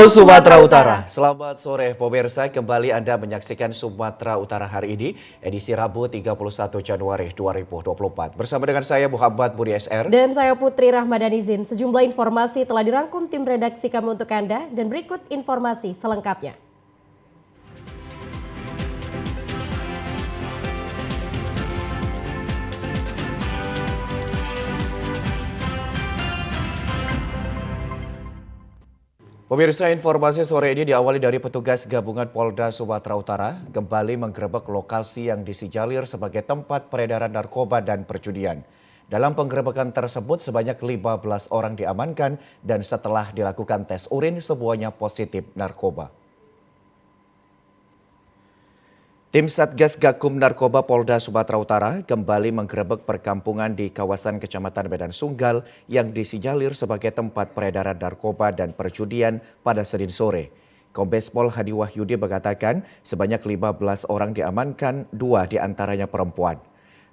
Sumatera Utara. Selamat sore pemirsa, kembali Anda menyaksikan Sumatera Utara hari ini, edisi Rabu 31 Januari 2024. Bersama dengan saya Muhammad Budi SR. Dan saya Putri Rahmadanizin. Sejumlah informasi telah dirangkum tim redaksi kami untuk Anda dan berikut informasi selengkapnya. Pemirsa, informasi sore ini diawali dari petugas gabungan Polda Sumatera Utara kembali menggerebek lokasi yang disinyalir sebagai tempat peredaran narkoba dan perjudian. Dalam penggerebekan tersebut sebanyak 15 orang diamankan dan setelah dilakukan tes urin semuanya positif narkoba. Tim Satgas Gakum Narkoba Polda Sumatera Utara kembali menggerebek perkampungan di kawasan Kecamatan Medan Sunggal yang disinyalir sebagai tempat peredaran narkoba dan perjudian pada Senin sore. Kombes Pol Hadi Wahyudi mengatakan sebanyak 15 orang diamankan, 2 diantaranya perempuan.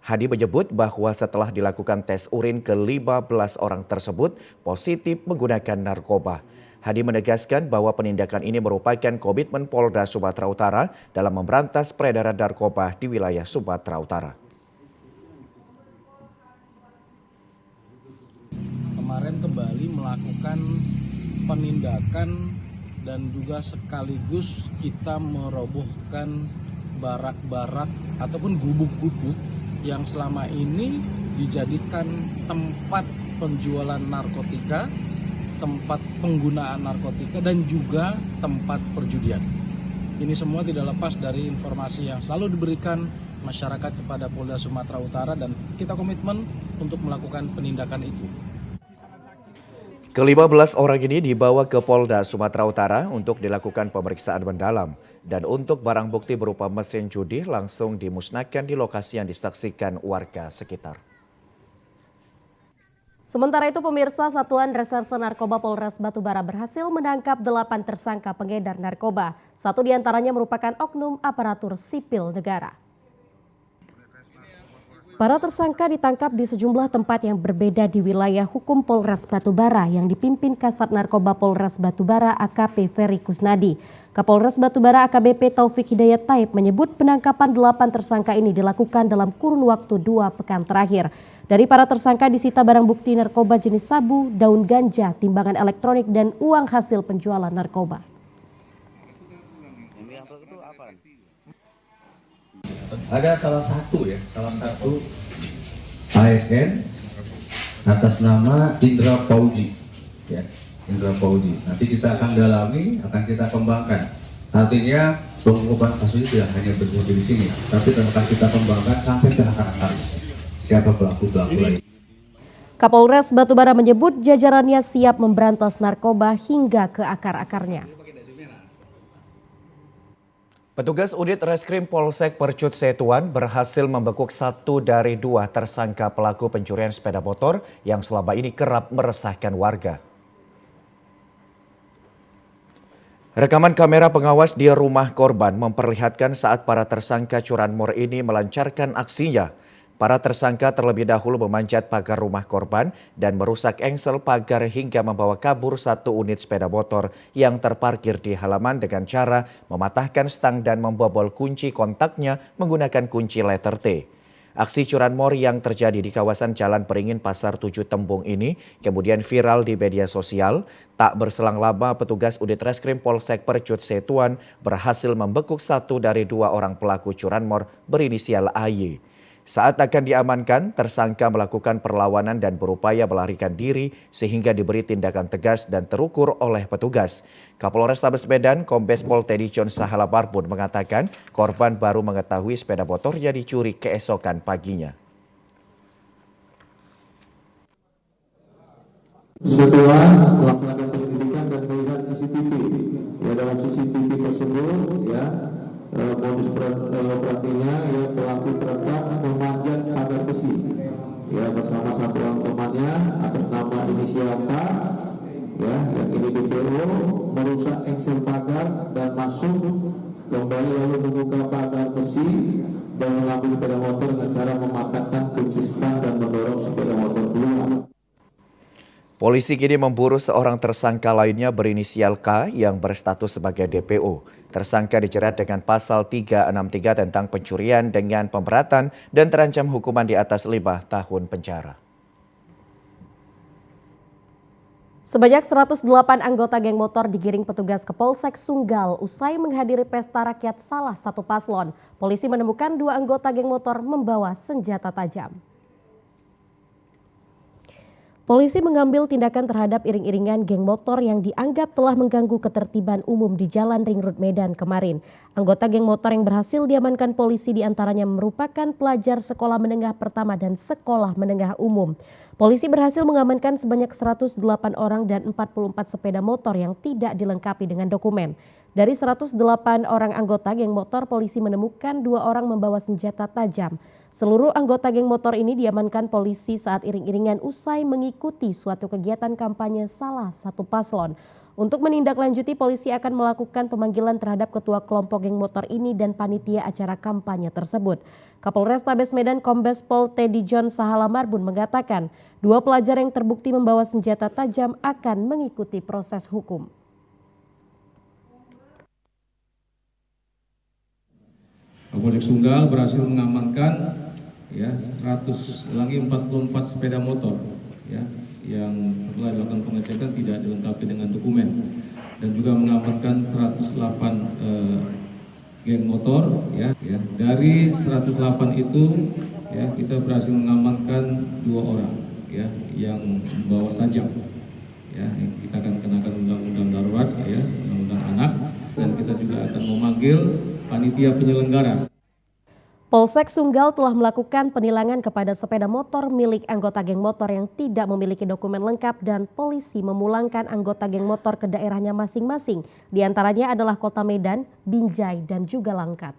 Hadi menyebut bahwa setelah dilakukan tes urin ke 15 orang tersebut positif menggunakan narkoba. Hadi menegaskan bahwa penindakan ini merupakan komitmen Polda Sumatera Utara dalam memberantas peredaran narkoba di wilayah Sumatera Utara. Kemarin kembali melakukan penindakan dan juga sekaligus kita merobohkan barak-barak ataupun gubuk-gubuk yang selama ini dijadikan tempat penjualan narkotika, tempat penggunaan narkotika, dan juga tempat perjudian. Ini semua tidak lepas dari informasi yang selalu diberikan masyarakat kepada Polda Sumatera Utara dan kita komitmen untuk melakukan penindakan itu. Ke-15 orang ini dibawa ke Polda Sumatera Utara untuk dilakukan pemeriksaan mendalam dan untuk barang bukti berupa mesin judi langsung dimusnahkan di lokasi yang disaksikan warga sekitar. Sementara itu pemirsa, Satuan Reserse Narkoba Polres Batubara berhasil menangkap 8 tersangka pengedar narkoba. 1 diantaranya merupakan oknum aparatur sipil negara. Para tersangka ditangkap di sejumlah tempat yang berbeda di wilayah hukum Polres Batubara yang dipimpin Kasat Narkoba Polres Batubara AKP Ferry Kusnadi. Kapolres Batubara AKBP Taufik Hidayat Taib menyebut penangkapan 8 tersangka ini dilakukan dalam kurun waktu 2 pekan terakhir. Dari para tersangka disita barang bukti narkoba jenis sabu, daun ganja, timbangan elektronik, dan uang hasil penjualan narkoba. Ada salah satu ASN atas nama Indra Pauji, ya, Indra Pauji. Nanti kita akan dalami, akan kita kembangkan. Artinya pengungkapan kasus ini tidak hanya berhenti di sini, tapi akan kita kembangkan sampai ke akar-akar. Siapa pelaku-pelaku lain. Kapolres Batubara menyebut jajarannya siap memberantas narkoba hingga ke akar-akarnya. Petugas unit Reskrim Polsek Percut Setuan berhasil membekuk 1 dari 2 tersangka pelaku pencurian sepeda motor yang selama ini kerap meresahkan warga. Rekaman kamera pengawas di rumah korban memperlihatkan saat para tersangka curanmor ini melancarkan aksinya. Para tersangka terlebih dahulu memanjat pagar rumah korban dan merusak engsel pagar hingga membawa kabur 1 unit sepeda motor yang terparkir di halaman dengan cara mematahkan stang dan membobol kunci kontaknya menggunakan kunci letter T. Aksi curanmor yang terjadi di kawasan Jalan Peringin Pasar 7 Tembung ini kemudian viral di media sosial. Tak berselang lama petugas unit Reskrim Polsek Percut Setuan berhasil membekuk 1 dari 2 orang pelaku curanmor berinisial AY. Saat akan diamankan, tersangka melakukan perlawanan dan berupaya melarikan diri sehingga diberi tindakan tegas dan terukur oleh petugas. Kapolrestabes Medan, Kombes Pol Teddy John Sahalapar pun mengatakan korban baru mengetahui sepeda motornya dicuri keesokan paginya. Setelah melaksanakan penyelidikan dan melihat CCTV, ya dalam CCTV tersebut, ya modus operandinya ya pelaku terekam memanjat pagar besi ya bersama 1 orang temannya atas nama inisial K, ya yang ini DPO, merusak engsel pagar dan masuk kembali lalu membuka pagar besi dan mengambil sepeda motor dengan cara mematahkan kunci stang dan mendorong sepeda motor keluar. Polisi kini memburu seorang tersangka lainnya berinisial K yang berstatus sebagai DPO. Tersangka dijerat dengan pasal 363 tentang pencurian dengan pemberatan dan terancam hukuman di atas 5 tahun penjara. Sebanyak 108 anggota geng motor digiring petugas ke Polsek Sunggal usai menghadiri pesta rakyat salah satu paslon. Polisi menemukan 2 anggota geng motor membawa senjata tajam. Polisi mengambil tindakan terhadap iring-iringan geng motor yang dianggap telah mengganggu ketertiban umum di Jalan Ring Road Medan kemarin. Anggota geng motor yang berhasil diamankan polisi diantaranya merupakan pelajar sekolah menengah pertama dan sekolah menengah umum. Polisi berhasil mengamankan sebanyak 108 orang dan 44 sepeda motor yang tidak dilengkapi dengan dokumen. Dari 108 orang anggota geng motor, polisi menemukan 2 orang membawa senjata tajam. Seluruh anggota geng motor ini diamankan polisi saat iring-iringan usai mengikuti suatu kegiatan kampanye salah satu paslon. Untuk menindaklanjuti, polisi akan melakukan pemanggilan terhadap ketua kelompok geng motor ini dan panitia acara kampanye tersebut. Kapolrestabes Medan Kombes Pol Teddy John Sahala Marbun mengatakan 2 pelajar yang terbukti membawa senjata tajam akan mengikuti proses hukum. Polsek Sunggal berhasil mengamankan 44 sepeda motor yang setelah dilakukan pengecekan tidak dilengkapi dengan dokumen, dan juga mengamankan 108 geng motor dari 108 itu kita berhasil mengamankan 2 orang yang membawa sajam kita akan kenakan undang-undang darurat undang-undang anak, dan kita juga akan memanggil panitia penyelenggara. Polsek Sunggal telah melakukan penilangan kepada sepeda motor milik anggota geng motor yang tidak memiliki dokumen lengkap dan polisi memulangkan anggota geng motor ke daerahnya masing-masing. Di antaranya adalah Kota Medan, Binjai, dan juga Langkat.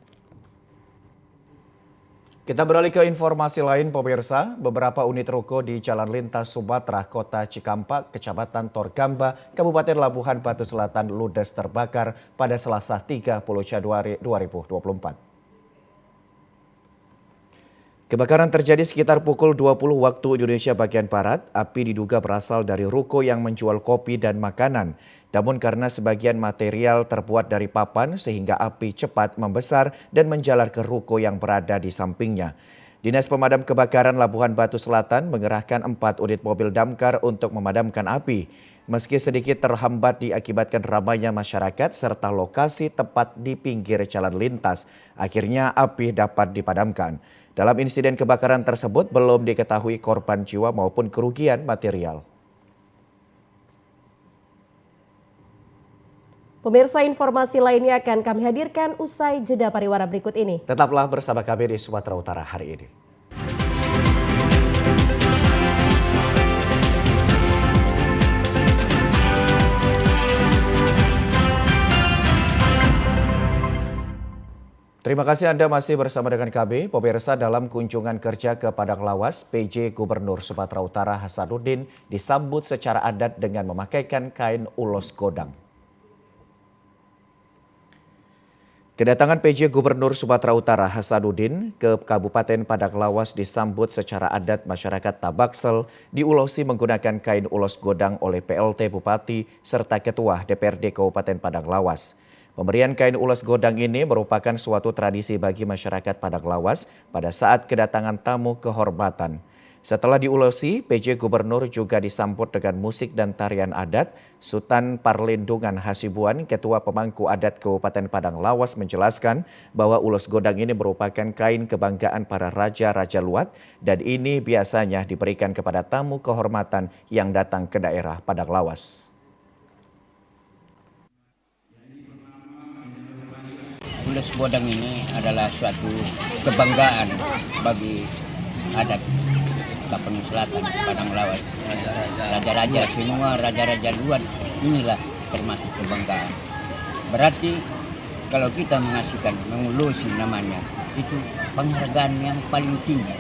Kita beralih ke informasi lain, pemirsa. Beberapa unit ruko di Jalan Lintas Sumatera, Kota Cikampak, Kecamatan Torgamba, Kabupaten Labuhan Batu Selatan ludes terbakar pada Selasa 30 Januari 2024. Kebakaran terjadi sekitar pukul 20 waktu Indonesia bagian Barat. Api diduga berasal dari ruko yang menjual kopi dan makanan. Namun karena sebagian material terbuat dari papan sehingga api cepat membesar dan menjalar ke ruko yang berada di sampingnya. Dinas Pemadam Kebakaran Labuhan Batu Selatan mengerahkan 4 unit mobil damkar untuk memadamkan api. Meski sedikit terhambat diakibatkan ramainya masyarakat serta lokasi tepat di pinggir jalan lintas, akhirnya api dapat dipadamkan. Dalam insiden kebakaran tersebut belum diketahui korban jiwa maupun kerugian material. Pemirsa, informasi lainnya akan kami hadirkan usai jeda pariwara berikut ini. Tetaplah bersama kami di Sumatera Utara hari ini. Terima kasih Anda masih bersama dengan kami. Pemirsa, dalam kunjungan kerja ke Padang Lawas, PJ Gubernur Sumatera Utara Hasanuddin disambut secara adat dengan memakaikan kain ulos godang. Kedatangan PJ Gubernur Sumatera Utara Hasanuddin ke Kabupaten Padang Lawas disambut secara adat masyarakat Tabaksel, diulosi menggunakan kain ulos godang oleh PLT Bupati serta Ketua DPRD Kabupaten Padang Lawas. Pemberian kain ulos godang ini merupakan suatu tradisi bagi masyarakat Padang Lawas pada saat kedatangan tamu kehormatan. Setelah diulosi, PJ Gubernur juga disambut dengan musik dan tarian adat. Sultan Parlindungan Hasibuan, Ketua Pemangku Adat Kabupaten Padang Lawas menjelaskan bahwa ulos godang ini merupakan kain kebanggaan para raja-raja luat dan ini biasanya diberikan kepada tamu kehormatan yang datang ke daerah Padang Lawas. Ulos godang ini adalah suatu kebanggaan bagi adat Lampung Selatan, Padang Lawas. Raja-raja, semua raja-raja luar inilah termasuk kebanggaan. Berarti kalau kita mengulosi namanya, itu penghargaan yang paling tinggi.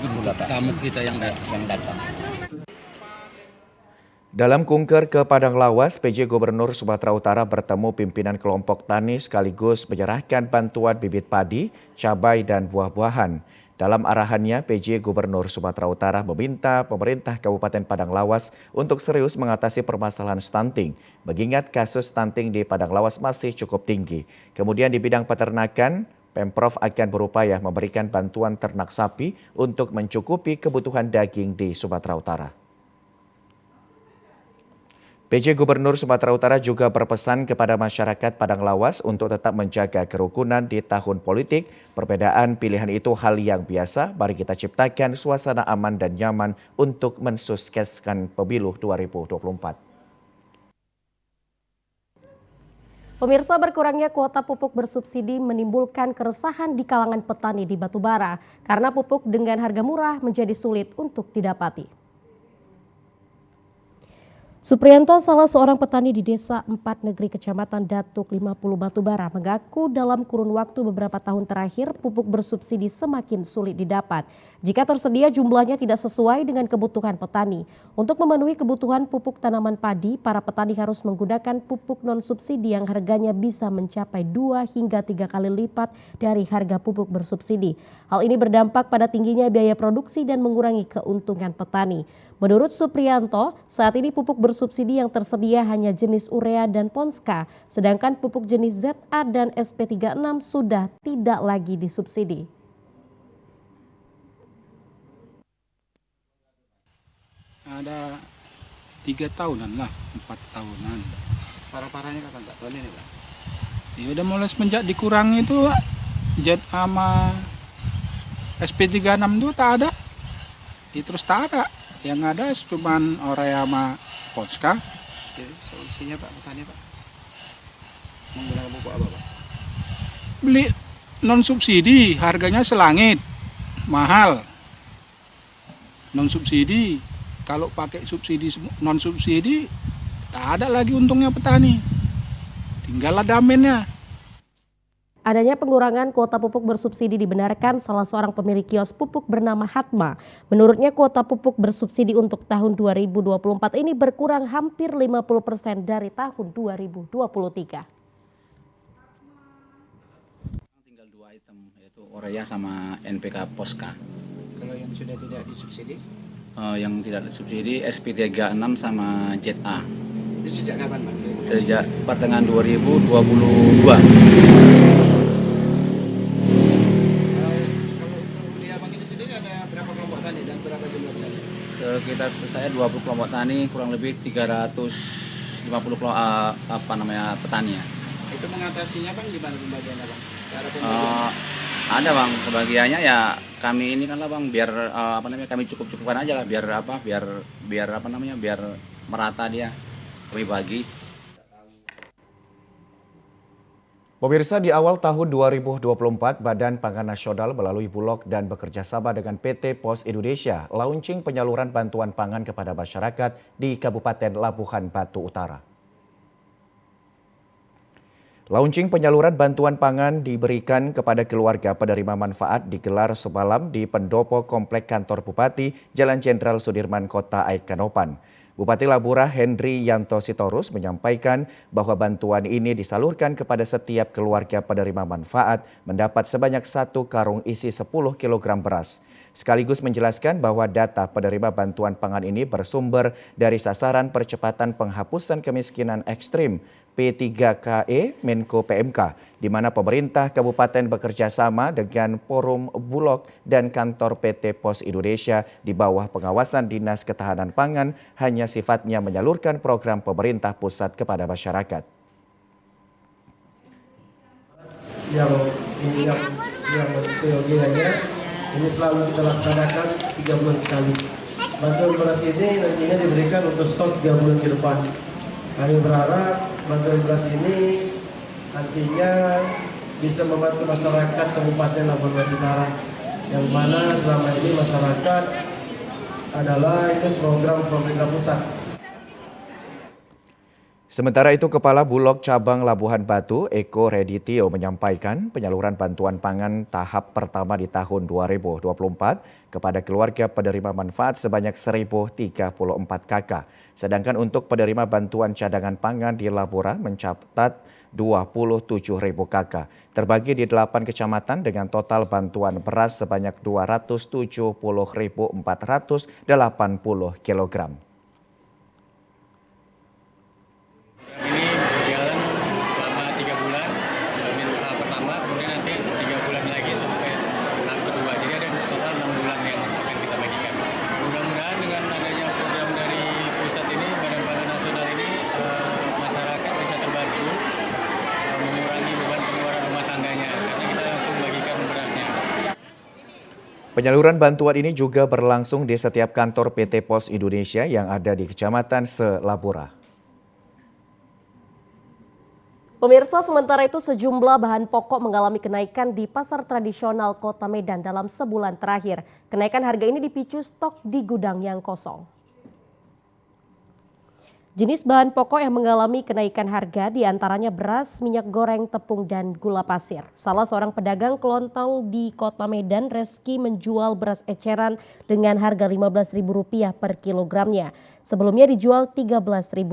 Itulah tamu kita yang datang. Dalam kunker ke Padang Lawas, PJ Gubernur Sumatera Utara bertemu pimpinan kelompok tani sekaligus menyerahkan bantuan bibit padi, cabai dan buah-buahan. Dalam arahannya, PJ Gubernur Sumatera Utara meminta pemerintah Kabupaten Padang Lawas untuk serius mengatasi permasalahan stunting, mengingat kasus stunting di Padang Lawas masih cukup tinggi. Kemudian di bidang peternakan, Pemprov akan berupaya memberikan bantuan ternak sapi untuk mencukupi kebutuhan daging di Sumatera Utara. PJ Gubernur Sumatera Utara juga berpesan kepada masyarakat Padang Lawas untuk tetap menjaga kerukunan di tahun politik. Perbedaan pilihan itu hal yang biasa, mari kita ciptakan suasana aman dan nyaman untuk mensukseskan pemilu 2024. Pemirsa, berkurangnya kuota pupuk bersubsidi menimbulkan keresahan di kalangan petani di batubara karena pupuk dengan harga murah menjadi sulit untuk didapati. Suprianto, salah seorang petani di Desa 4 Negeri Kecamatan Datuk 50 Batubara, mengaku dalam kurun waktu beberapa tahun terakhir pupuk bersubsidi semakin sulit didapat. Jika tersedia jumlahnya tidak sesuai dengan kebutuhan petani. Untuk memenuhi kebutuhan pupuk tanaman padi, para petani harus menggunakan pupuk non-subsidi yang harganya bisa mencapai 2 hingga 3 kali lipat dari harga pupuk bersubsidi. Hal ini berdampak pada tingginya biaya produksi dan mengurangi keuntungan petani. Menurut Suprianto, saat ini pupuk bersubsidi yang tersedia hanya jenis urea dan ponska, sedangkan pupuk jenis ZA dan SP36 sudah tidak lagi disubsidi. Ada 3 tahunan lah, 4 tahunan. Parah-parahnya kapan Pak? Tahun ini Pak? Ya udah mulai semenjak dikurangi itu ZA sama SP36 itu tak ada. Terus tak ada. Yang ada cuma urea sama ponska. Jadi solusinya Pak, petani Pak? Menggunakan pupuk apa Pak? Beli non subsidi, harganya selangit, mahal. Non subsidi, kalau pakai subsidi non subsidi, tak ada lagi untungnya petani. Tinggallah damennya. Adanya pengurangan kuota pupuk bersubsidi dibenarkan salah seorang pemilik kios pupuk bernama Hatma. Menurutnya kuota pupuk bersubsidi untuk tahun 2024 ini berkurang hampir 50% dari tahun 2023. Tinggal 2 item, yaitu urea sama NPK Poska. Kalau yang sudah tidak disubsidi? Yang tidak disubsidi SP36 sama ZA. Itu sejak kapan Pak? Sejak pertengahan 2022. Sekitar saya 20 kelompok tani, kurang lebih 350 petani ya. Itu mengatasinya Bang gimana pembagiannya Bang? Cara pembagiannya? Ada Bang, pembagiannya ya kami ini kan lah Bang, biar kami cukup-cukupkan aja lah, biar merata dia, kami bagi. Pemirsa, di awal tahun 2024, Badan Pangan Nasional melalui Bulog dan bekerjasama dengan PT Pos Indonesia launching penyaluran bantuan pangan kepada masyarakat di Kabupaten Labuhan Batu Utara. Launching penyaluran bantuan pangan diberikan kepada keluarga penerima manfaat digelar semalam di pendopo Komplek Kantor Bupati, Jalan Jenderal Sudirman, Kota Aikanopan. Bupati Labura Henry Yanto Sitorus menyampaikan bahwa bantuan ini disalurkan kepada setiap keluarga penerima manfaat mendapat sebanyak 1 karung isi 10 kg beras. Sekaligus menjelaskan bahwa data penerima bantuan pangan ini bersumber dari sasaran percepatan penghapusan kemiskinan ekstrim P3KE Menko PMK, di mana pemerintah kabupaten bekerja sama dengan Forum Bulog dan kantor PT Pos Indonesia di bawah pengawasan Dinas Ketahanan Pangan hanya sifatnya menyalurkan program pemerintah pusat kepada masyarakat. Yang seyogianya ini selalu kita laksanakan 3 bulan sekali. Bantuan beras ini nantinya diberikan untuk stok 3 bulan ke depan. Kami berharap bantuan beras ini nantinya bisa membantu masyarakat Kabupaten Labuhan Batu Utara, yang mana selama ini masyarakat adalah itu program pemerintah pusat. Sementara itu, Kepala Bulog Cabang Labuhan Batu, Eko Reditio, menyampaikan penyaluran bantuan pangan tahap pertama di tahun 2024 kepada keluarga penerima manfaat sebanyak 1.034 kakak. Sedangkan untuk penerima bantuan cadangan pangan di Labura mencatat 27.000 kakak. Terbagi di 8 kecamatan dengan total bantuan beras sebanyak 270.480 kilogram. Ini berjalan selama 3 bulan, tahap pertama, kemudian nanti 3 bulan lagi sampai tahap kedua. Jadi ada total 6 bulan yang akan kita bagikan. Mudah-mudahan dengan adanya program dari pusat ini, Badan Pangan Nasional ini, masyarakat bisa terbantu mengurangi beban pengeluaran rumah tangganya, karena kita langsung bagikan berasnya. Penyaluran bantuan ini juga berlangsung di setiap kantor PT Pos Indonesia yang ada di Kecamatan Selabura. Pemirsa, sementara itu sejumlah bahan pokok mengalami kenaikan di pasar tradisional Kota Medan dalam sebulan terakhir. Kenaikan harga ini dipicu stok di gudang yang kosong. Jenis bahan pokok yang mengalami kenaikan harga diantaranya beras, minyak goreng, tepung, dan gula pasir. Salah seorang pedagang kelontong di Kota Medan, Reski, menjual beras eceran dengan harga Rp15.000 per kilogramnya. Sebelumnya dijual Rp13.000.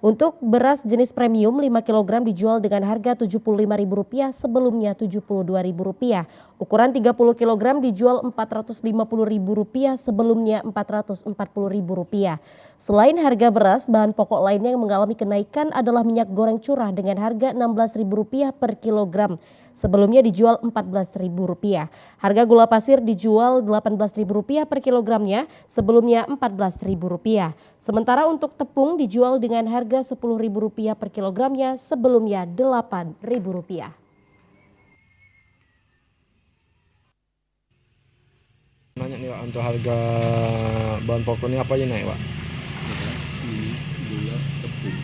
Untuk beras jenis premium 5 kg dijual dengan harga Rp75.000, sebelumnya Rp72.000. Ukuran 30 kg dijual Rp450.000, sebelumnya Rp440.000. Selain harga beras, bahan pokok lainnya yang mengalami kenaikan adalah minyak goreng curah dengan harga Rp16.000 per kilogram. Sebelumnya dijual Rp14.000. Harga gula pasir dijual Rp18.000 per kilogramnya, sebelumnya Rp14.000. Sementara untuk tepung dijual dengan harga Rp10.000 per kilogramnya, sebelumnya Rp8.000. Nanya nih Pak, untuk harga bahan pokok ini apa aja naik Pak? Beras, minyak, gula, tepung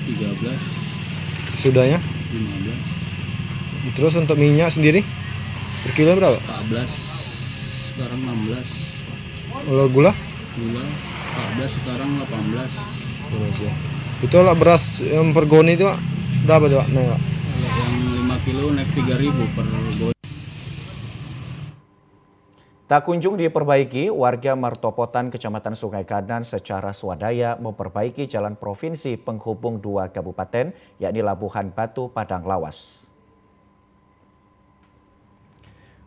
13, Sudahnya? 15, Terus untuk minyak sendiri per kilo berapa? 14, sekarang 16. Kalau gula? Gula 14, sekarang 18. Terus ya. Itu lah beras yang per goni itu Pak, berapa tuh Pak naik Pak? Kalau yang 5 kilo naik 3.000 per goni. Tak kunjung diperbaiki, warga Martopotan, Kecamatan Sungai Kanan secara swadaya memperbaiki jalan provinsi penghubung 2 kabupaten, yakni Labuhan Batu, Padang Lawas.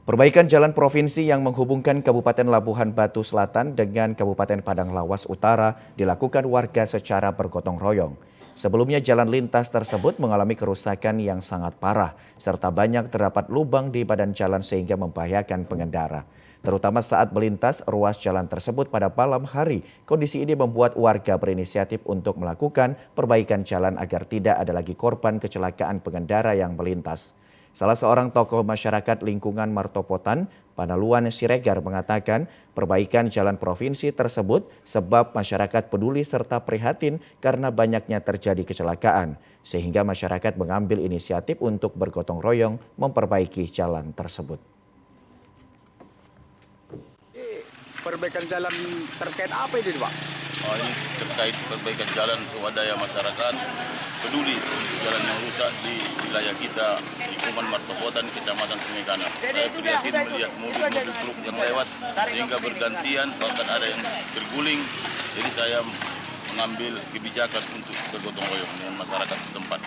Perbaikan jalan provinsi yang menghubungkan Kabupaten Labuhan Batu Selatan dengan Kabupaten Padang Lawas Utara dilakukan warga secara bergotong royong. Sebelumnya jalan lintas tersebut mengalami kerusakan yang sangat parah, serta banyak terdapat lubang di badan jalan sehingga membahayakan pengendara. Terutama saat melintas ruas jalan tersebut pada malam hari, kondisi ini membuat warga berinisiatif untuk melakukan perbaikan jalan agar tidak ada lagi korban kecelakaan pengendara yang melintas. Salah seorang tokoh masyarakat lingkungan Martopotan, Panaluan Siregar, mengatakan perbaikan jalan provinsi tersebut sebab masyarakat peduli serta prihatin karena banyaknya terjadi kecelakaan, sehingga masyarakat mengambil inisiatif untuk bergotong royong memperbaiki jalan tersebut. Perbaikan jalan terkait apa ini Pak? Oh, ini terkait perbaikan jalan swadaya masyarakat peduli jalan yang rusak di wilayah kita, lingkungan Martopotan, Kecamatan Sungai Kanan. Saya prihatin melihat mobil-mobil truk yang lewat sehingga bergantian, bahkan ada yang terguling. Jadi saya mengambil kebijakan untuk bergotong royong dengan masyarakat setempat.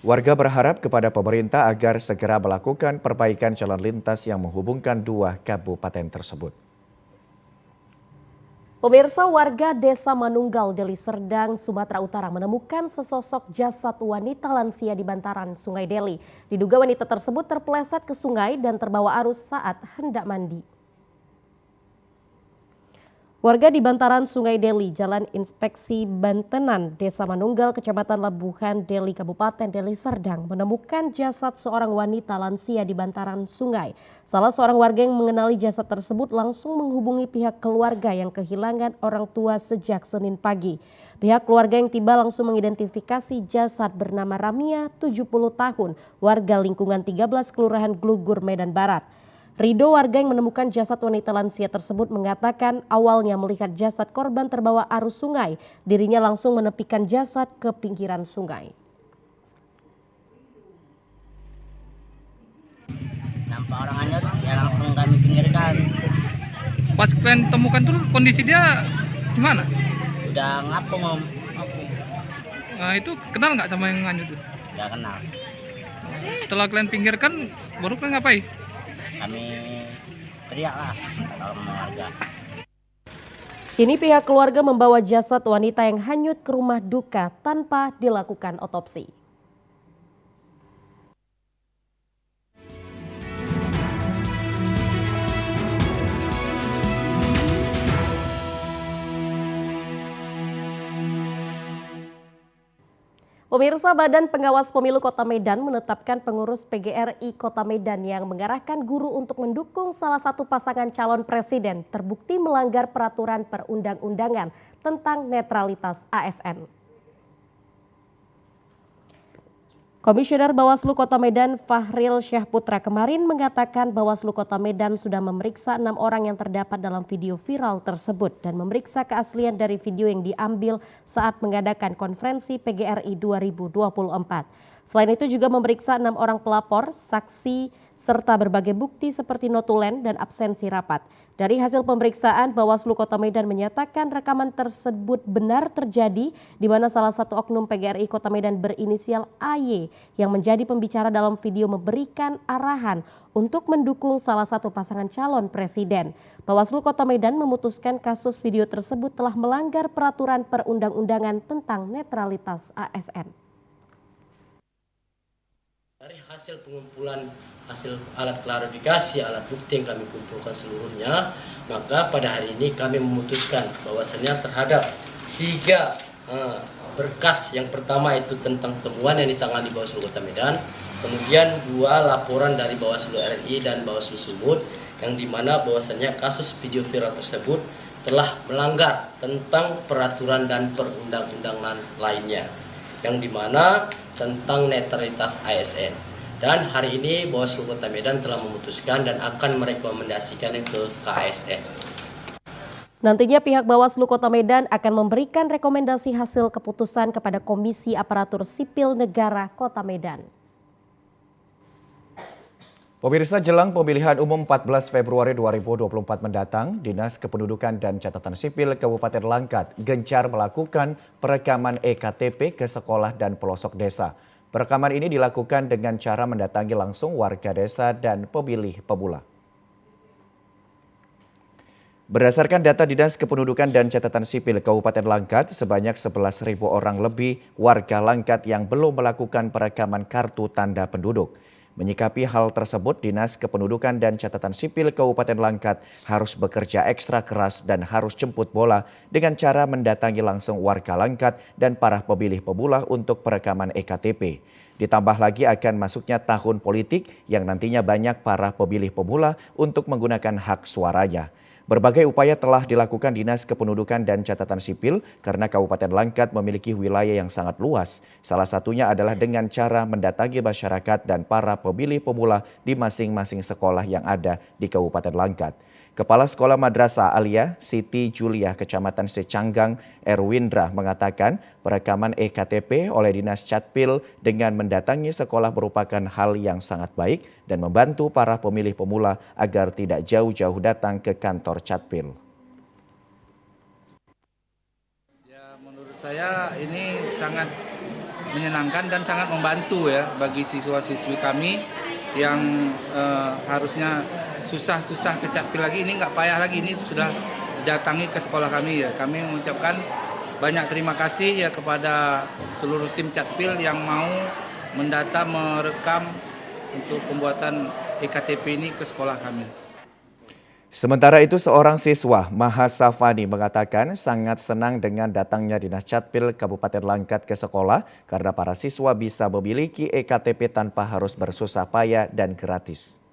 Warga berharap kepada pemerintah agar segera melakukan perbaikan jalan lintas yang menghubungkan 2 kabupaten tersebut. Pemirsa, warga Desa Manunggal, Deli Serdang, Sumatera Utara menemukan sesosok jasad wanita lansia di bantaran Sungai Deli. Diduga wanita tersebut terpeleset ke sungai dan terbawa arus saat hendak mandi. Warga di bantaran Sungai Deli, Jalan Inspeksi Bantenan, Desa Manunggal, Kecamatan Labuhan Deli, Kabupaten Deli Serdang menemukan jasad seorang wanita lansia di bantaran sungai. Salah seorang warga yang mengenali jasad tersebut langsung menghubungi pihak keluarga yang kehilangan orang tua sejak Senin pagi. Pihak keluarga yang tiba langsung mengidentifikasi jasad bernama Ramia, 70 tahun, warga lingkungan 13 Kelurahan Glugur, Medan Barat. Rido, warga yang menemukan jasad wanita lansia tersebut, mengatakan awalnya melihat jasad korban terbawa arus sungai, dirinya langsung menepikan jasad ke pinggiran sungai. Nampak orangnya ya langsung kami pinggirkan. Pas kalian temukan tuh kondisi dia gimana? Udah ngapung Om. Nah itu kenal nggak sama yang nganyut itu? Nggak kenal. Setelah kalian pinggirkan, baru kalian ngapain? Kami teriak lah kalau warga. Kini pihak keluarga membawa jasad wanita yang hanyut ke rumah duka tanpa dilakukan otopsi. Pemirsa, Badan Pengawas Pemilu Kota Medan menetapkan pengurus PGRI Kota Medan yang mengarahkan guru untuk mendukung salah satu pasangan calon presiden terbukti melanggar peraturan perundang-undangan tentang netralitas ASN. Komisioner Bawaslu Kota Medan Fahril Syahputra kemarin mengatakan Bawaslu Kota Medan sudah memeriksa 6 orang yang terdapat dalam video viral tersebut dan memeriksa keaslian dari video yang diambil saat mengadakan konferensi PGRI 2024. Selain itu juga memeriksa 6 orang pelapor, saksi, serta berbagai bukti seperti notulen dan absensi rapat. Dari hasil pemeriksaan, Bawaslu Kota Medan menyatakan rekaman tersebut benar terjadi di mana salah satu oknum PGRI Kota Medan berinisial AY yang menjadi pembicara dalam video memberikan arahan untuk mendukung salah satu pasangan calon presiden. Bawaslu Kota Medan memutuskan kasus video tersebut telah melanggar peraturan perundang-undangan tentang netralitas ASN. Dari hasil pengumpulan hasil alat klarifikasi, alat bukti yang kami kumpulkan seluruhnya, maka pada hari ini kami memutuskan bahwasannya terhadap 3 berkas. Yang pertama itu tentang temuan yang ditangani Bawaslu Kota Medan, kemudian 2 laporan dari Bawaslu RI dan Bawaslu Sumut, yang dimana bahwasannya kasus video viral tersebut telah melanggar tentang peraturan dan perundang-undangan lainnya, yang dimana tentang netralitas ASN. Dan hari ini Bawaslu Kota Medan telah memutuskan dan akan merekomendasikannya ke KASN. Nantinya pihak Bawaslu Kota Medan akan memberikan rekomendasi hasil keputusan kepada Komisi Aparatur Sipil Negara Kota Medan. Pemirsa, jelang pemilihan umum 14 Februari 2024 mendatang, Dinas Kependudukan dan Catatan Sipil Kabupaten Langkat gencar melakukan perekaman EKTP ke sekolah dan pelosok desa. Perekaman ini dilakukan dengan cara mendatangi langsung warga desa dan pemilih pemula. Berdasarkan data Dinas Kependudukan dan Catatan Sipil Kabupaten Langkat, sebanyak 11.000 orang lebih warga Langkat yang belum melakukan perekaman kartu tanda penduduk. Menyikapi hal tersebut, Dinas Kependudukan dan Catatan Sipil Kabupaten Langkat harus bekerja ekstra keras dan harus jemput bola dengan cara mendatangi langsung warga Langkat dan para pemilih pemula untuk perekaman EKTP. Ditambah lagi akan masuknya tahun politik yang nantinya banyak para pemilih pemula untuk menggunakan hak suaranya. Berbagai upaya telah dilakukan Dinas Kependudukan dan Catatan Sipil karena Kabupaten Langkat memiliki wilayah yang sangat luas. Salah satunya adalah dengan cara mendatangi masyarakat dan para pemilih pemula di masing-masing sekolah yang ada di Kabupaten Langkat. Kepala Sekolah Madrasah Alia Siti Juliah Kecamatan Secanggang Erwindra mengatakan perekaman EKTP oleh Dinas Catpil dengan mendatangi sekolah merupakan hal yang sangat baik dan membantu para pemilih pemula agar tidak jauh-jauh datang ke kantor Catpil. Ya, menurut saya ini sangat menyenangkan dan sangat membantu ya bagi siswa-siswi kami yang harusnya susah-susah ke Catpil lagi, ini nggak payah lagi, ini sudah datangi ke sekolah kami ya. Kami mengucapkan banyak terima kasih ya kepada seluruh tim Catpil yang mau mendata, merekam untuk pembuatan EKTP ini ke sekolah kami. Sementara itu, seorang siswa, Mahasa Fani, mengatakan sangat senang dengan datangnya Dinas Catpil Kabupaten Langkat ke sekolah karena para siswa bisa memiliki EKTP tanpa harus bersusah payah dan gratis.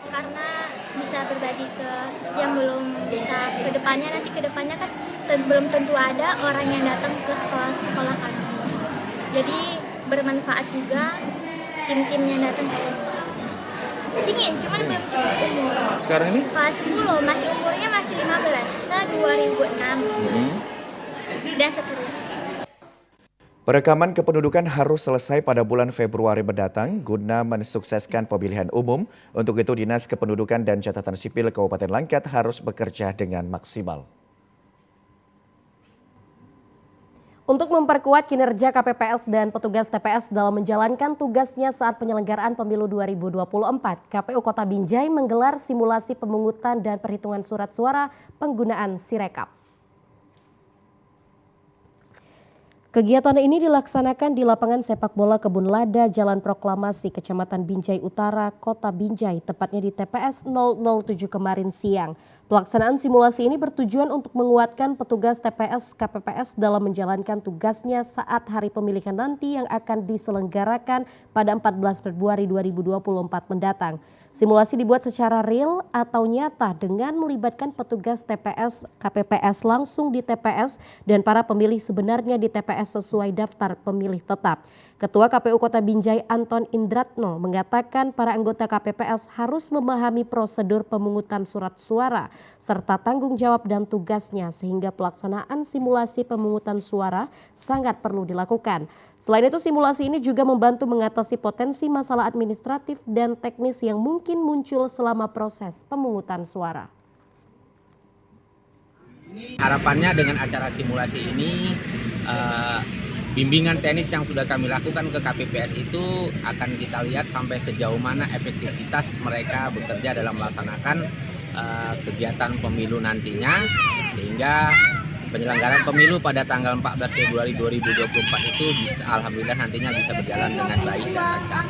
Karena bisa berbagi ke yang belum bisa nanti ke depannya kan belum tentu ada orang yang datang ke sekolah kami. Jadi bermanfaat juga tim-tim yang datang ke sini. Ingin, cuman belum cukup umur. Sekarang ini? Kelas 10, masih umurnya masih 15, saya 2006. Dan seterusnya. Perekaman kependudukan harus selesai pada bulan Februari mendatang guna mensukseskan pemilihan umum. Untuk itu, Dinas Kependudukan dan Catatan Sipil Kabupaten Langkat harus bekerja dengan maksimal. Untuk memperkuat kinerja KPPS dan petugas TPS dalam menjalankan tugasnya saat penyelenggaraan pemilu 2024, KPU Kota Binjai menggelar simulasi pemungutan dan perhitungan surat suara penggunaan Sirekap. Kegiatan ini dilaksanakan di lapangan sepak bola Kebun Lada, Jalan Proklamasi, Kecamatan Binjai Utara, Kota Binjai, tepatnya di TPS 007 kemarin siang. Pelaksanaan simulasi ini bertujuan untuk menguatkan petugas TPS KPPS dalam menjalankan tugasnya saat hari pemilihan nanti yang akan diselenggarakan pada 14 Februari 2024 mendatang. Simulasi dibuat secara real atau nyata dengan melibatkan petugas TPS KPPS langsung di TPS dan para pemilih sebenarnya di TPS sesuai daftar pemilih tetap. Ketua KPU Kota Binjai Anton Indratno mengatakan para anggota KPPS harus memahami prosedur pemungutan surat suara serta tanggung jawab dan tugasnya sehingga pelaksanaan simulasi pemungutan suara sangat perlu dilakukan. Selain itu, simulasi ini juga membantu mengatasi potensi masalah administratif dan teknis yang mungkin muncul selama proses pemungutan suara. Harapannya dengan acara simulasi ini, bimbingan teknis yang sudah kami lakukan ke KPPS itu akan kita lihat sampai sejauh mana efektivitas mereka bekerja dalam melaksanakan kegiatan pemilu nantinya, sehingga penyelenggaraan pemilu pada tanggal 14 Februari 2024 itu alhamdulillah nantinya bisa berjalan dengan baik dan lancar.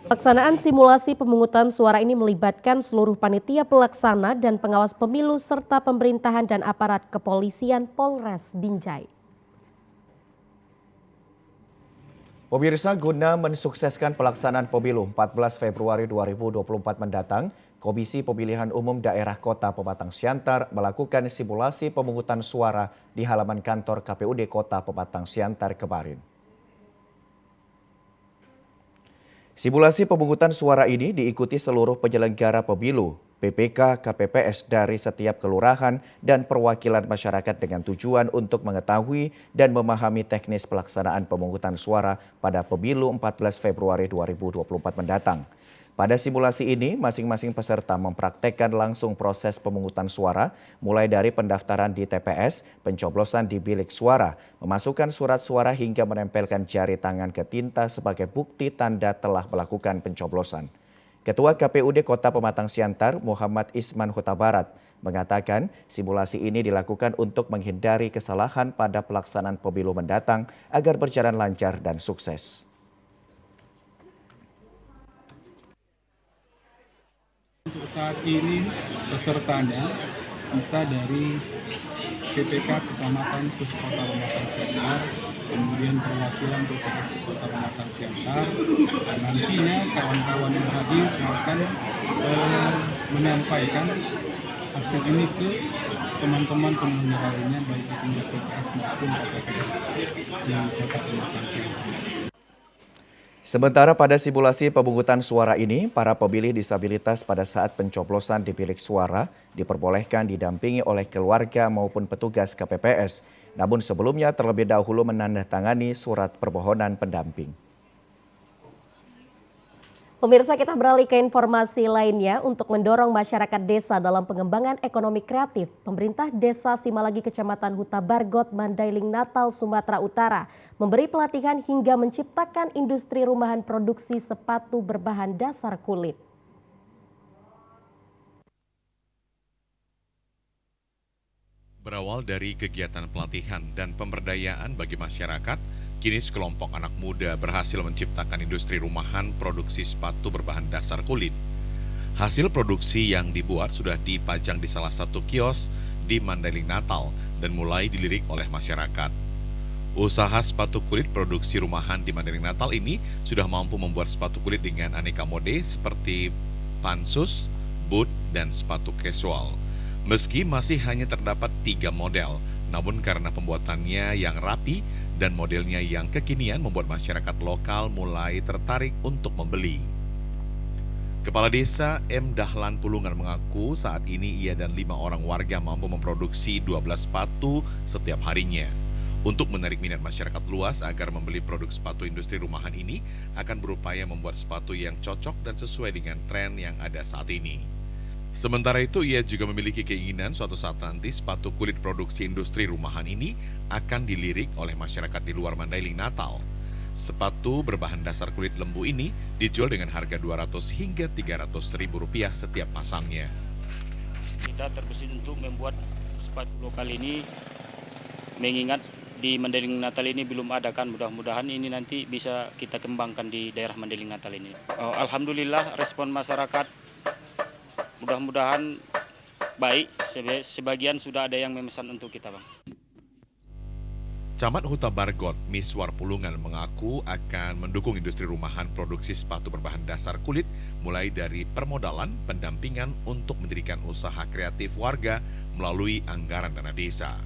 Pelaksanaan simulasi pemungutan suara ini melibatkan seluruh panitia pelaksana dan pengawas pemilu serta pemerintahan dan aparat kepolisian Polres Binjai. Pemirsa, guna mensukseskan pelaksanaan pemilu 14 Februari 2024 mendatang, Komisi Pemilihan Umum Daerah Kota Pematang Siantar melakukan simulasi pemungutan suara di halaman kantor KPUD Kota Pematang Siantar kemarin. Simulasi pemungutan suara ini diikuti seluruh penyelenggara pemilu, PPK, KPPS dari setiap kelurahan dan perwakilan masyarakat dengan tujuan untuk mengetahui dan memahami teknis pelaksanaan pemungutan suara pada pemilu 14 Februari 2024 mendatang. Pada simulasi ini, masing-masing peserta mempraktekkan langsung proses pemungutan suara, mulai dari pendaftaran di TPS, pencoblosan di bilik suara, memasukkan surat suara hingga menempelkan jari tangan ke tinta sebagai bukti tanda telah melakukan pencoblosan. Ketua KPUD Kota Pematang Siantar, Muhammad Isman Huta Barat, mengatakan simulasi ini dilakukan untuk menghindari kesalahan pada pelaksanaan pemilu mendatang agar berjalan lancar dan sukses. Untuk saat ini pesertanya kita dari PPK Kecamatan Sus Kota Pematang Siantar, kemudian perwakilan TPS Kota Pematang Siantar, dan nantinya kawan-kawan yang hadir akan menyampaikan hasil ini ke teman-teman penyelenggara lainnya baik di tingkat PPS maupun KPPS di Kota Pematang Siantar. Sementara pada simulasi pemungutan suara ini, para pemilih disabilitas pada saat pencoblosan di bilik suara diperbolehkan didampingi oleh keluarga maupun petugas KPPS. Namun sebelumnya terlebih dahulu menandatangani surat permohonan pendamping. Pemirsa, kita beralih ke informasi lainnya. Untuk mendorong masyarakat desa dalam pengembangan ekonomi kreatif, pemerintah desa Simalagi Kecamatan Huta Bargot, Mandailing Natal, Sumatera Utara memberi pelatihan hingga menciptakan industri rumahan produksi sepatu berbahan dasar kulit. Berawal dari kegiatan pelatihan dan pemberdayaan bagi masyarakat, kini sekelompok anak muda berhasil menciptakan industri rumahan produksi sepatu berbahan dasar kulit. Hasil produksi yang dibuat sudah dipajang di salah satu kios di Mandailing Natal dan mulai dilirik oleh masyarakat. Usaha sepatu kulit produksi rumahan di Mandailing Natal ini sudah mampu membuat sepatu kulit dengan aneka mode seperti pantsus, boot, dan sepatu casual. Meski masih hanya terdapat 3 model, namun karena pembuatannya yang rapi dan modelnya yang kekinian membuat masyarakat lokal mulai tertarik untuk membeli. Kepala Desa M. Dahlan Pulungan mengaku saat ini ia dan 5 orang warga mampu memproduksi 12 sepatu setiap harinya. Untuk menarik minat masyarakat luas agar membeli produk sepatu industri rumahan ini, akan berupaya membuat sepatu yang cocok dan sesuai dengan tren yang ada saat ini. Sementara itu, ia juga memiliki keinginan suatu saat nanti sepatu kulit produksi industri rumahan ini akan dilirik oleh masyarakat di luar Mandailing Natal. Sepatu berbahan dasar kulit lembu ini dijual dengan harga 200 hingga 300 ribu rupiah setiap pasangnya. Kita terbesit untuk membuat sepatu lokal ini, mengingat di Mandailing Natal ini belum ada kan, mudah-mudahan ini nanti bisa kita kembangkan di daerah Mandailing Natal ini. Alhamdulillah respon masyarakat mudah-mudahan baik, sebagian sudah ada yang memesan untuk kita, Bang. Camat Huta Bargot, Miswar Pulungan mengaku akan mendukung industri rumahan produksi sepatu berbahan dasar kulit mulai dari permodalan, pendampingan untuk mendirikan usaha kreatif warga melalui anggaran dana desa.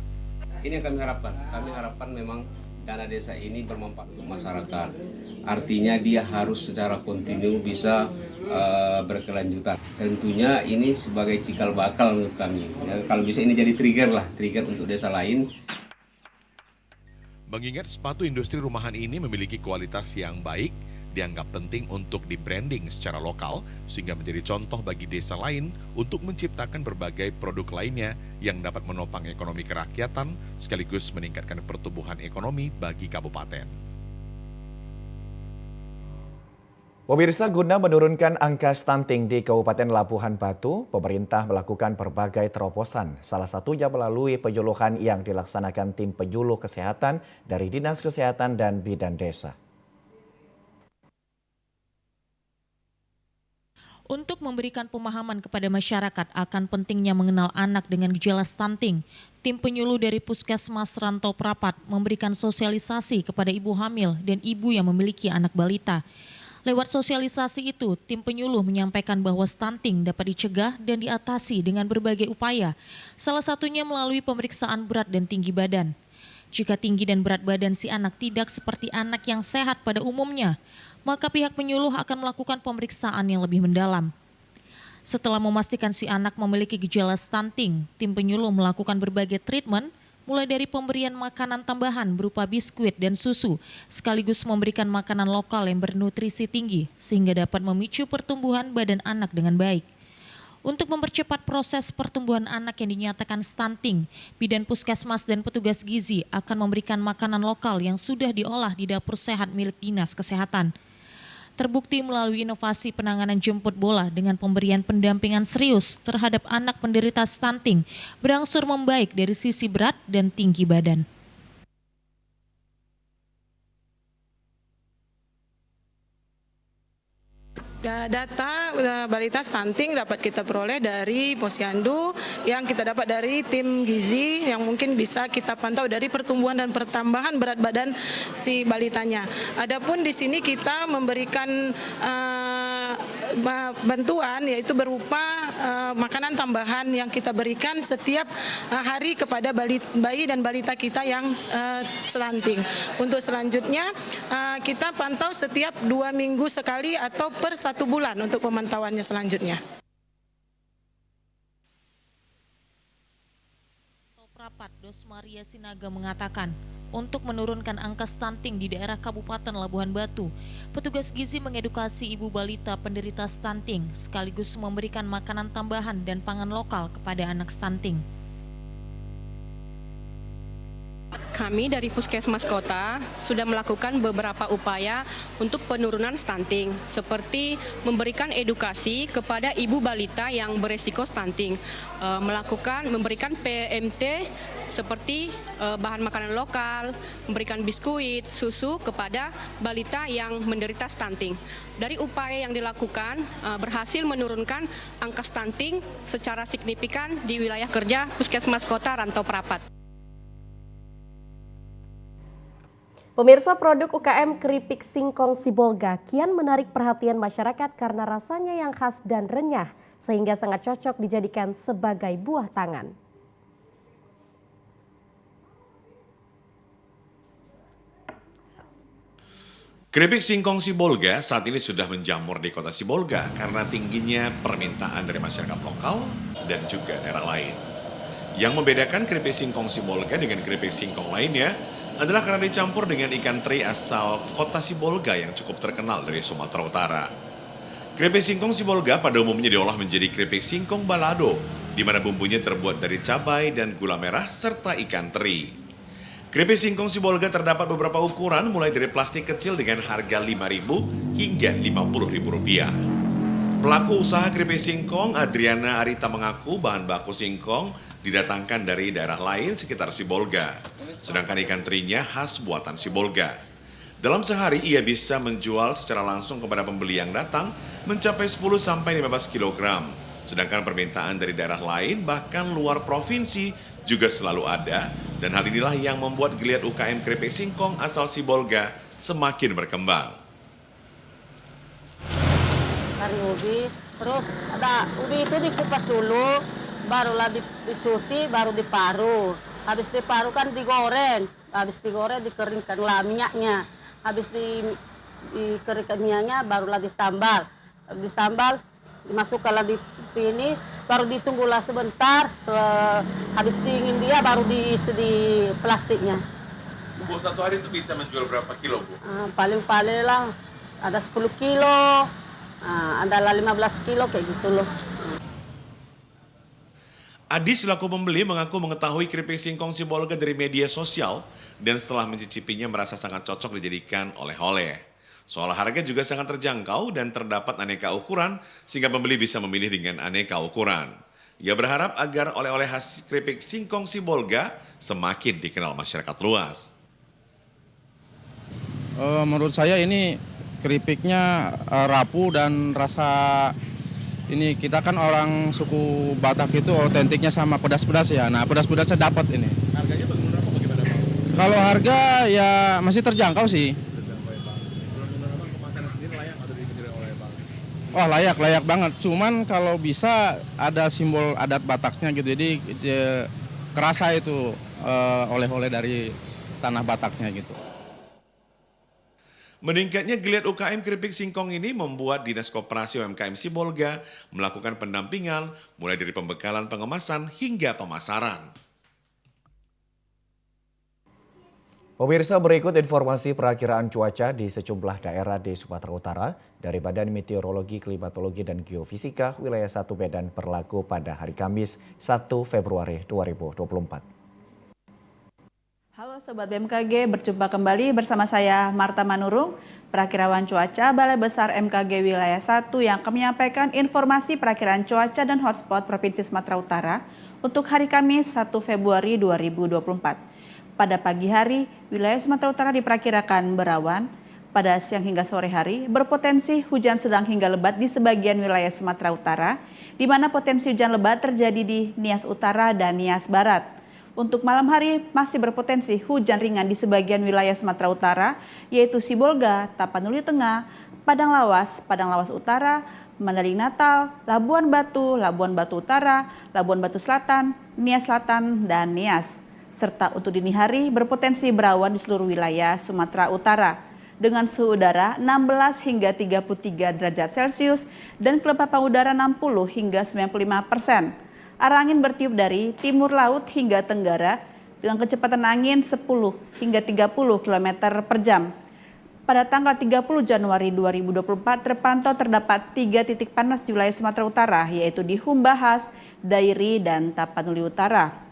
Ini yang kami harapkan memang dana desa ini bermanfaat untuk masyarakat. Artinya dia harus secara kontinu bisa berkelanjutan. Tentunya ini sebagai cikal bakal menurut kami. Ya, kalau bisa ini jadi trigger untuk desa lain. Mengingat sepatu industri rumahan ini memiliki kualitas yang baik, dianggap penting untuk di-branding secara lokal sehingga menjadi contoh bagi desa lain untuk menciptakan berbagai produk lainnya yang dapat menopang ekonomi kerakyatan sekaligus meningkatkan pertumbuhan ekonomi bagi kabupaten. Pemirsa, guna menurunkan angka stunting di Kabupaten Labuhan Batu, pemerintah melakukan berbagai terobosan, salah satunya melalui penyuluhan yang dilaksanakan tim penyuluh kesehatan dari Dinas Kesehatan dan Bidan Desa. Untuk memberikan pemahaman kepada masyarakat akan pentingnya mengenal anak dengan gejala stunting, tim penyuluh dari Puskesmas Rantau Prapat memberikan sosialisasi kepada ibu hamil dan ibu yang memiliki anak balita. Lewat sosialisasi itu, tim penyuluh menyampaikan bahwa stunting dapat dicegah dan diatasi dengan berbagai upaya, salah satunya melalui pemeriksaan berat dan tinggi badan. Jika tinggi dan berat badan si anak tidak seperti anak yang sehat pada umumnya, maka pihak penyuluh akan melakukan pemeriksaan yang lebih mendalam. Setelah memastikan si anak memiliki gejala stunting, tim penyuluh melakukan berbagai treatment, mulai dari pemberian makanan tambahan berupa biskuit dan susu, sekaligus memberikan makanan lokal yang bernutrisi tinggi, sehingga dapat memicu pertumbuhan badan anak dengan baik. Untuk mempercepat proses pertumbuhan anak yang dinyatakan stunting, bidan puskesmas dan petugas gizi akan memberikan makanan lokal yang sudah diolah di dapur sehat milik Dinas Kesehatan. Terbukti melalui inovasi penanganan jemput bola dengan pemberian pendampingan serius terhadap anak penderita stunting berangsur membaik dari sisi berat dan tinggi badan. Data balita stunting dapat kita peroleh dari posyandu yang kita dapat dari tim gizi yang mungkin bisa kita pantau dari pertumbuhan dan pertambahan berat badan si balitanya. Adapun di sini kita memberikan bantuan yaitu berupa makanan tambahan yang kita berikan setiap hari kepada bayi dan balita kita yang stunting. Untuk selanjutnya kita pantau setiap 2 minggu sekali atau per 1 bulan untuk pemantauannya selanjutnya. Prapat Dos Maria Sinaga mengatakan, untuk menurunkan angka stunting di daerah Kabupaten Labuhan Batu, petugas gizi mengedukasi ibu balita penderita stunting sekaligus memberikan makanan tambahan dan pangan lokal kepada anak stunting. Kami dari Puskesmas Kota sudah melakukan beberapa upaya untuk penurunan stunting, seperti memberikan edukasi kepada ibu balita yang beresiko stunting, memberikan PMT seperti bahan makanan lokal, memberikan biskuit, susu kepada balita yang menderita stunting. Dari upaya yang dilakukan berhasil menurunkan angka stunting secara signifikan di wilayah kerja Puskesmas Kota Rantau Prapat. Pemirsa, produk UKM keripik singkong Sibolga kian menarik perhatian masyarakat karena rasanya yang khas dan renyah, sehingga sangat cocok dijadikan sebagai buah tangan. Keripik singkong Sibolga saat ini sudah menjamur di kota Sibolga karena tingginya permintaan dari masyarakat lokal dan juga daerah lain. Yang membedakan keripik singkong Sibolga dengan keripik singkong lainnya adalah karena dicampur dengan ikan teri asal kota Sibolga yang cukup terkenal dari Sumatera Utara. Keripik singkong Sibolga pada umumnya diolah menjadi keripik singkong balado, di mana bumbunya terbuat dari cabai dan gula merah serta ikan teri. Keripik singkong Sibolga terdapat beberapa ukuran mulai dari plastik kecil dengan harga Rp5.000 hingga Rp50.000. Pelaku usaha keripik singkong Adriana Arita mengaku bahan baku singkong didatangkan dari daerah lain sekitar Sibolga, sedangkan ikan terinya khas buatan Sibolga. Dalam sehari ia bisa menjual secara langsung kepada pembeli yang datang mencapai 10-15 kg. Sedangkan permintaan dari daerah lain bahkan luar provinsi juga selalu ada, dan hal inilah yang membuat geliat UKM keripik singkong asal Sibolga semakin berkembang. Dari ubi, terus ada ubi itu dikupas dulu, barulah dicuci, baru diparut. Habis diparut kan digoreng, habis digoreng dikeringkanlah minyaknya. Habis dikeringkan minyaknya barulah disambal. Disambal dimasukkanlah di sini, baru ditunggulah sebentar. Habis dingin dia baru diisi di plastiknya. Bu, satu hari itu bisa menjual berapa kilo, Bu? Paling-paling lah ada 10 kilo, ada 15 kilo kayak gitu loh. Adi selaku pembeli mengaku mengetahui keripik singkong Sibolga dari media sosial dan setelah mencicipinya merasa sangat cocok dijadikan oleh-oleh. Soal harga juga sangat terjangkau dan terdapat aneka ukuran sehingga pembeli bisa memilih dengan aneka ukuran. Ia berharap agar oleh-oleh khas keripik singkong Sibolga semakin dikenal masyarakat luas. Menurut saya ini keripiknya rapuh dan rasa ini kita kan orang suku Batak itu otentiknya sama pedas-pedas ya. Nah, pedas-pedasnya dapat ini. Harganya bagaimana Pak? Kalau harga ya masih terjangkau sih. Wah, layak banget. Cuman kalau bisa ada simbol adat Bataknya gitu. Jadi kerasa itu oleh-oleh dari tanah Bataknya gitu. Meningkatnya geliat UKM keripik singkong ini membuat Dinas Koperasi UMKM Sibolga melakukan pendampingan mulai dari pembekalan pengemasan hingga pemasaran. Pemirsa, berikut informasi perakiraan cuaca di sejumlah daerah di Sumatera Utara dari Badan Meteorologi, Klimatologi, dan Geofisika wilayah 1 Medan berlaku pada hari Kamis 1 Februari 2024. Halo Sobat BMKG, berjumpa kembali bersama saya Marta Manurung, perakiraan cuaca Balai Besar MKG Wilayah 1 yang akan menyampaikan informasi perakiraan cuaca dan hotspot Provinsi Sumatera Utara untuk hari Kamis 1 Februari 2024. Pada pagi hari, wilayah Sumatera Utara diperkirakan berawan. Pada siang hingga sore hari, berpotensi hujan sedang hingga lebat di sebagian wilayah Sumatera Utara, di mana potensi hujan lebat terjadi di Nias Utara dan Nias Barat. Untuk malam hari masih berpotensi hujan ringan di sebagian wilayah Sumatera Utara, yaitu Sibolga, Tapanuli Tengah, Padang Lawas Utara, Mandaling Natal, Labuan Batu Utara, Labuan Batu Selatan, Nias Selatan, dan Nias. Serta untuk dini hari berpotensi berawan di seluruh wilayah Sumatera Utara dengan suhu udara 16 hingga 33 derajat Celcius dan kelembapan udara 60 hingga 95%. Arah angin bertiup dari timur laut hingga tenggara dengan kecepatan angin 10 hingga 30 km per jam. Pada tanggal 30 Januari 2024 terpantau terdapat 3 titik panas di wilayah Sumatera Utara, yaitu di Humbahas, Dairi, dan Tapanuli Utara.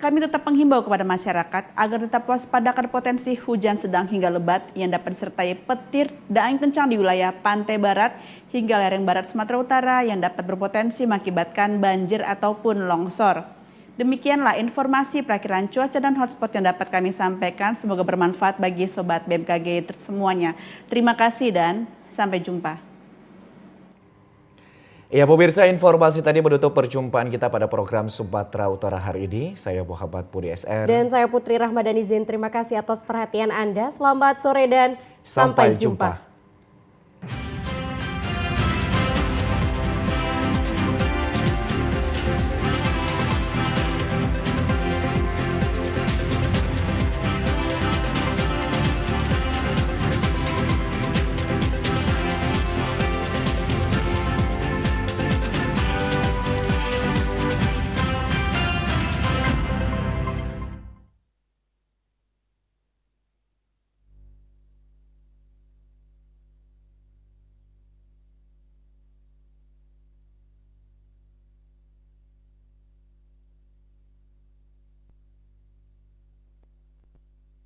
Kami tetap menghimbau kepada masyarakat agar tetap waspada akan potensi hujan sedang hingga lebat yang dapat disertai petir dan angin kencang di wilayah pantai barat hingga lereng barat Sumatera Utara yang dapat berpotensi mengakibatkan banjir ataupun longsor. Demikianlah informasi perakiraan cuaca dan hotspot yang dapat kami sampaikan. Semoga bermanfaat bagi Sobat BMKG semuanya. Terima kasih dan sampai jumpa. Ya pemirsa, informasi tadi menutup perjumpaan kita pada program Sumatera Utara hari ini. Saya Muhammad Budi SR. Dan saya Putri Rahmadani Zain. Terima kasih atas perhatian Anda. Selamat sore dan sampai jumpa.